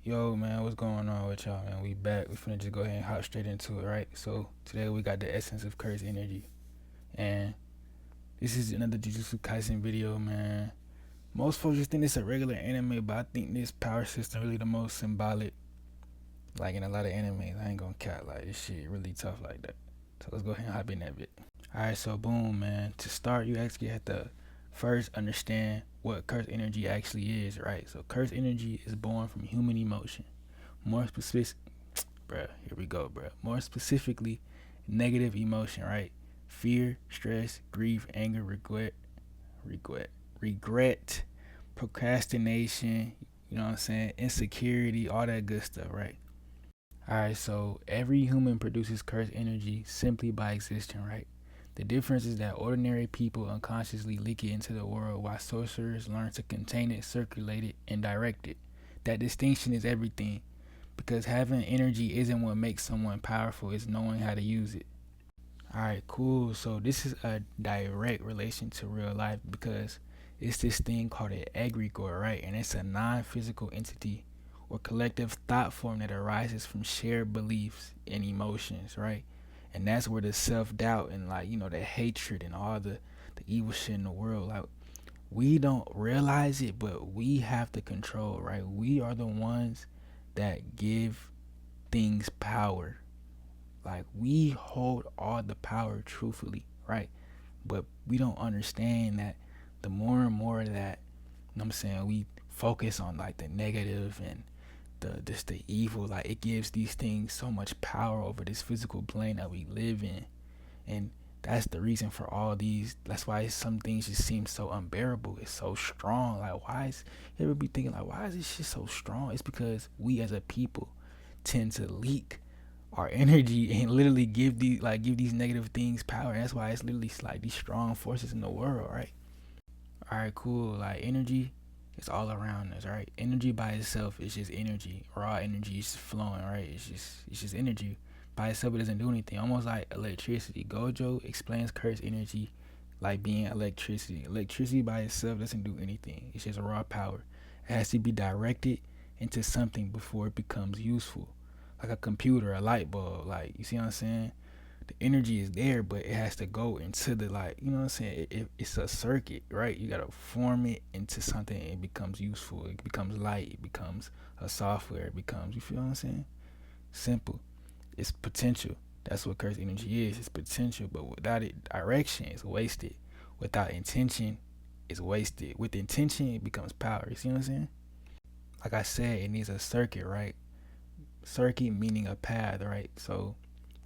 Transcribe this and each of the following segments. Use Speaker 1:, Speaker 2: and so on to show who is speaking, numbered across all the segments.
Speaker 1: Yo, man, what's going on with y'all, man? We back. We finna just go ahead and hop straight into it, right? So today we got the essence of curse energy, and this is another Jujutsu Kaisen video, man. Most folks just think it's a regular anime, but I think this power system really the most symbolic, like in a lot of animes. I ain't gonna cat like this shit really tough like that. So let's go ahead and hop in that bit. All right, so boom, man. To start, you actually have to first understand what curse energy actually is, right? So curse energy is born from human emotion. More specific, bruh, here we go, bruh. More specifically, negative emotion, right? Fear, stress, grief, anger, regret, procrastination, you know what I'm saying? Insecurity, all that good stuff, right? Alright, so every human produces cursed energy simply by existing, right? The difference is that ordinary people unconsciously leak it into the world while sorcerers learn to contain it, circulate it, and direct it. That distinction is everything because having energy isn't what makes someone powerful, it's knowing how to use it. Alright, cool. So this is a direct relation to real life because it's this thing called an egregore, right? And it's a non-physical entity or collective thought form that arises from shared beliefs and emotions, right? And that's where the self-doubt and the hatred and all the evil shit in the world, like we don't realize it, but we have the control, right? We are the ones that give things power. Like we hold all the power truthfully, right? But we don't understand that the more and more that, you know what I'm saying, we focus on like the negative and the evil, like it gives these things so much power over this physical plane that we live in. And that's the reason for all these. That's why some things just seem so unbearable. It's so strong. Like why is you ever be thinking like why is this shit so strong? It's because we as a people tend to leak our energy and literally give these negative things power. And that's why it's literally like these strong forces in the world, right? All right, cool. Like energy is all around us, right? Energy by itself is just energy. Raw energy is flowing, right? It's just energy. By itself it doesn't do anything. Almost like electricity. Gojo explains curse energy like being electricity. Electricity by itself doesn't do anything. It's just raw power. It has to be directed into something before it becomes useful. Like a computer, a light bulb. Like you see what I'm saying? The energy is there, but it has to go into the you know what I'm saying? It's a circuit, right? You gotta form it into something. It becomes useful. It becomes light. It becomes a software. It becomes, you feel what I'm saying? Simple. It's potential. That's what cursed energy is. It's potential, but without it, direction is wasted. Without intention, it's wasted. With intention, it becomes power. You see what I'm saying? Like I said, it needs a circuit, right? Circuit meaning a path, right? So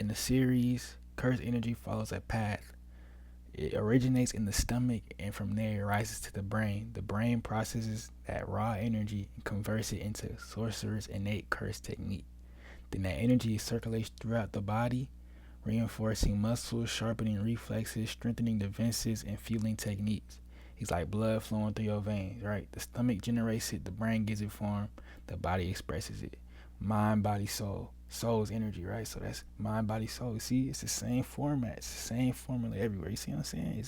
Speaker 1: in the series, cursed energy follows a path. It originates in the stomach and from there it rises to the brain. The brain processes that raw energy and converts it into sorcerer's innate curse technique. Then that energy circulates throughout the body, reinforcing muscles, sharpening reflexes, strengthening defenses, and fueling techniques. It's like blood flowing through your veins, right? The stomach generates it, the brain gives it form, the body expresses it. Mind, body, soul. Soul's energy, right? So that's mind, body, soul. See, it's the same format, it's the same formula everywhere. You see what I'm saying?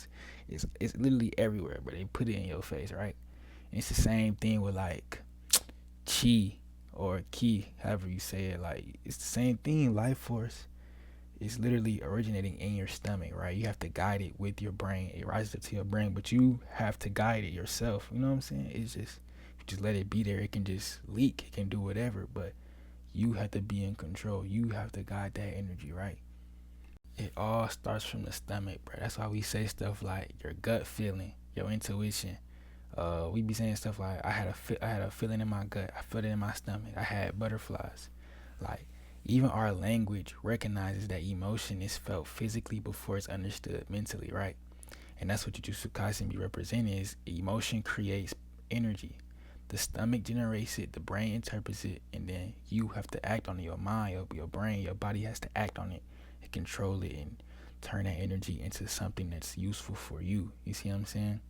Speaker 1: It's literally everywhere, but they put it in your face, right? And it's the same thing with like chi or ki, however you say it. Like it's the same thing. Life force is literally originating in your stomach, right? You have to guide it with your brain. It rises up to your brain, but you have to guide it yourself. You know what I'm saying? It's just if you just let it be there, it can just leak. It can do whatever, but you have to be in control. You have to guide that energy, right? It all starts from the stomach, bro. That's why we say stuff like your gut feeling, your intuition. We be saying stuff like I had a feeling in my gut. I felt it in my stomach. I had butterflies. Like even our language recognizes that emotion is felt physically before it's understood mentally, right? And that's what Jujutsu Kaisen be representing is emotion creates energy. The stomach generates it, the brain interprets it, and then you have to act on it. Your mind, your brain, your body has to act on it and control it and turn that energy into something that's useful for you. You see what I'm saying?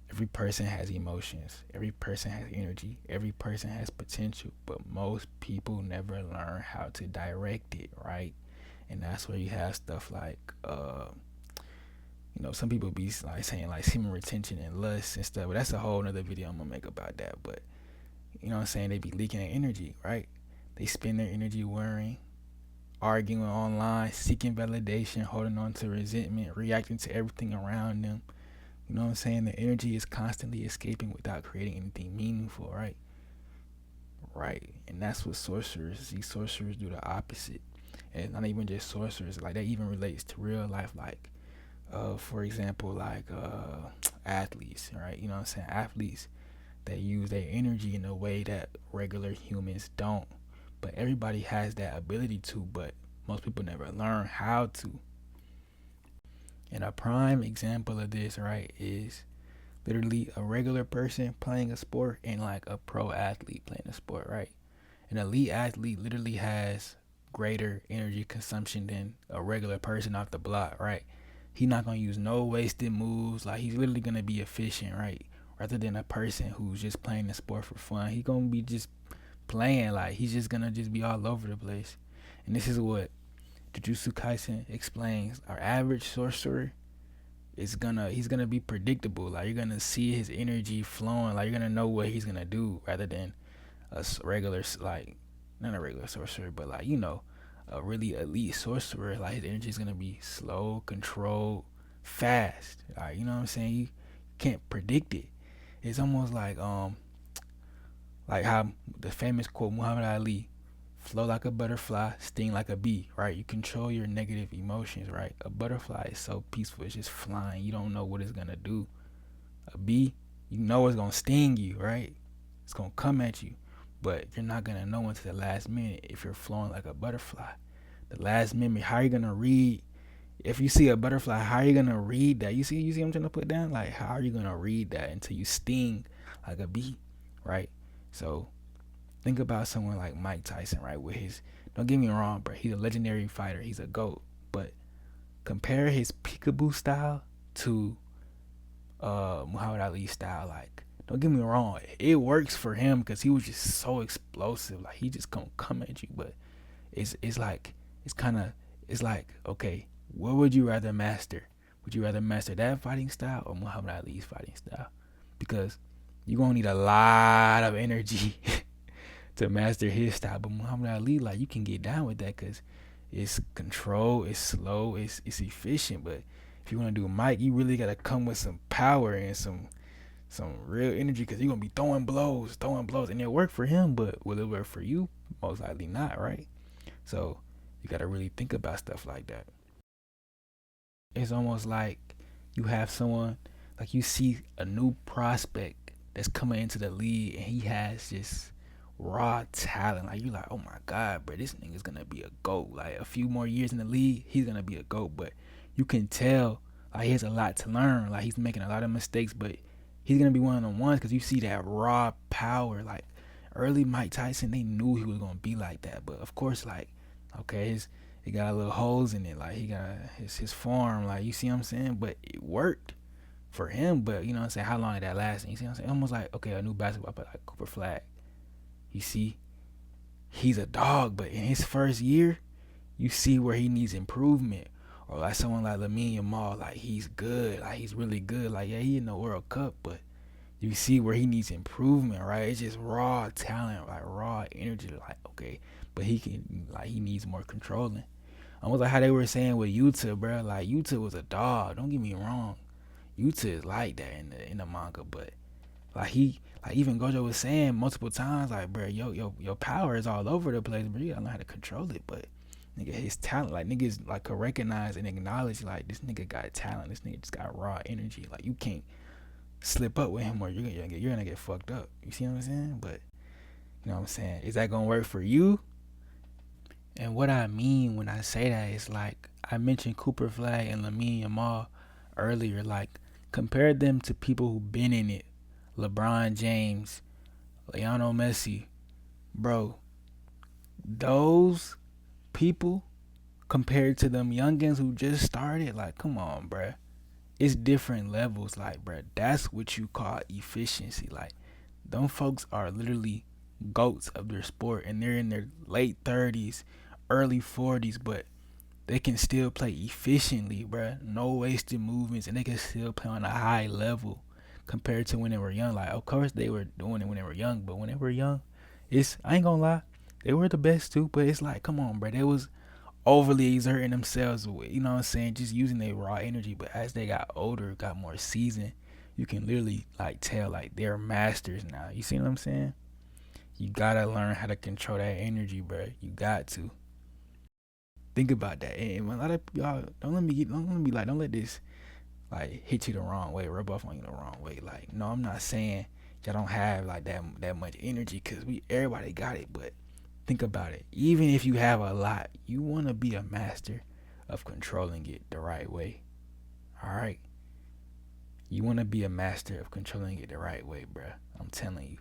Speaker 1: Every person has emotions. Every person has energy. Every person has potential. But most people never learn how to direct it, right? And that's where you have stuff like, some people be like saying like semen retention and lust and stuff. But that's a whole nother video I'm gonna make about that. But You know what I'm saying? They be leaking their energy, right? They spend their energy worrying, arguing online, seeking validation, holding on to resentment, reacting to everything around them. You know what I'm saying? The energy is constantly escaping without creating anything meaningful, right? Right. And that's what sorcerers, these sorcerers do the opposite. And not even just sorcerers, like that even relates to real life, like for example, like athletes, right? You know what I'm saying? Athletes that use their energy in a way that regular humans don't. But everybody has that ability to, but most people never learn how to. And a prime example of this, right, is literally a regular person playing a sport and like a pro athlete playing a sport, right? An elite athlete literally has greater energy consumption than a regular person off the block, right? He's not gonna use no wasted moves. Like he's literally gonna be efficient, right? Rather than a person who's just playing the sport for fun. He gonna be just playing, like he's just gonna just be all over the place. And this is what Jujutsu Kaisen explains. Our average sorcerer is he's gonna be predictable. Like you're gonna see his energy flowing. Like you're gonna know what he's gonna do, rather than a regular, like not a regular sorcerer, but like a really elite sorcerer. Like his energy is gonna be slow, controlled, fast. Like you know what I'm saying? You can't predict it. It's almost like how the famous quote Muhammad Ali, flow like a butterfly, sting like a bee, right? You control your negative emotions, right? A butterfly is so peaceful, it's just flying. You don't know what it's gonna do. A bee, you know it's gonna sting you, right? It's gonna come at you. But you're not gonna know until the last minute if you're flowing like a butterfly. The last minute, how are you gonna read? If you see a butterfly, how are you gonna read that? You see what I'm trying to put down? Like how are you gonna read that until you sting like a bee, right? So think about someone like Mike Tyson, right? With his, don't get me wrong, bro, he's a legendary fighter. He's a GOAT. But compare his peekaboo style to Muhammad Ali's style. Like, don't get me wrong, it works for him because he was just so explosive. Like he just gonna come at you. But it's like it's like, okay, what would you rather master? Would you rather master that fighting style or Muhammad Ali's fighting style? Because you're gonna need a lot of energy to master his style. But Muhammad Ali, like you can get down with that because it's control, it's slow, it's efficient. But if you want to do Mike, you really gotta come with some power and some real energy because you're gonna be throwing blows, and it'll work for him. But will it work for you? Most likely not, right? So you gotta really think about stuff like that. It's almost like you have someone, like you see a new prospect that's coming into the league and he has just raw talent. Like you like, oh my god, bro, this nigga's gonna be a GOAT. Like a few more years in the league, he's gonna be a GOAT. But you can tell like he has a lot to learn. Like he's making a lot of mistakes, but he's gonna be one of the ones because you see that raw power. Like early Mike Tyson, they knew he was gonna be like that. But of course, like okay, he got little holes in it. Like he got his form. Like you see what I'm saying? But it worked for him. But you know what I'm saying? How long did that last? You see what I'm saying? Almost like okay, a new basketball player like Cooper Flag. You see, he's a dog, but in his first year, you see where he needs improvement. Or like someone like Lamine Yamal, like he's good, like he's really good. Like yeah, he in the World Cup, but you see where he needs improvement, right? It's just raw talent, like raw energy. Like okay, but he needs more controlling. Almost like how they were saying with Yuta, bro. Like Yuta was a dog. Don't get me wrong, Yuta is like that in the manga, but like even Gojo was saying multiple times, like bro, your power is all over the place, bro. You gotta know how to control it. But nigga, his talent, like niggas like could recognize and acknowledge, like this nigga got talent. This nigga just got raw energy. Like you can't slip up with him or you're gonna get fucked up. You see what I'm saying? But you know what I'm saying? Is that gonna work for you? And what I mean when I say that is like I mentioned Cooper Flag and Lamine Yamal earlier. Like compare them to people who've been in it. LeBron James, Lionel Messi, bro. Those people compared to them youngins who just started, like come on, bro. It's different levels, like bro. That's what you call efficiency. Like them folks are literally goats of their sport, and they're in their late 30s, early 40s, but they can still play efficiently, bruh. No wasted movements, and they can still play on a high level compared to when they were young. Like, of course, they were doing it when they were young, but when they were young, I ain't gonna lie, they were the best too. But it's like, come on, bro, they was overly exerting themselves, you know what I'm saying, just using their raw energy. But as they got older, got more seasoned, you can literally like tell like they're masters now. You see what I'm saying? You gotta learn how to control that energy, bro. You got to think about that. And a lot of y'all don't let this like hit you the wrong way, rub off on you the wrong way. Like, no, I'm not saying y'all don't have like that much energy, because everybody got it. But think about it. Even if you have a lot, you want to be a master of controlling it the right way. All right. You want to be a master of controlling it the right way, bruh. I'm telling you.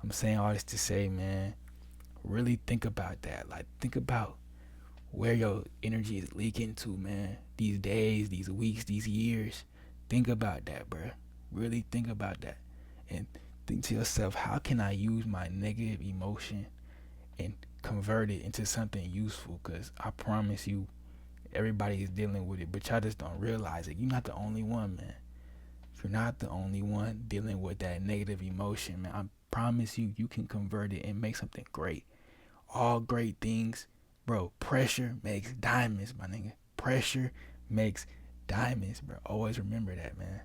Speaker 1: I'm saying all this to say, man, really think about that. Like, think about where your energy is leaking to, man. These days, these weeks, these years. Think about that, bruh. Really think about that. And think to yourself, how can I use my negative emotion and convert it into something useful? Because I promise you, everybody is dealing with it, but y'all just don't realize it. You're not the only one, man. You're not the only one dealing with that negative emotion, man. I promise you, you can convert it and make something great. All great things, bro. Pressure makes diamonds, my nigga. Pressure makes diamonds, bro. Always remember that, man.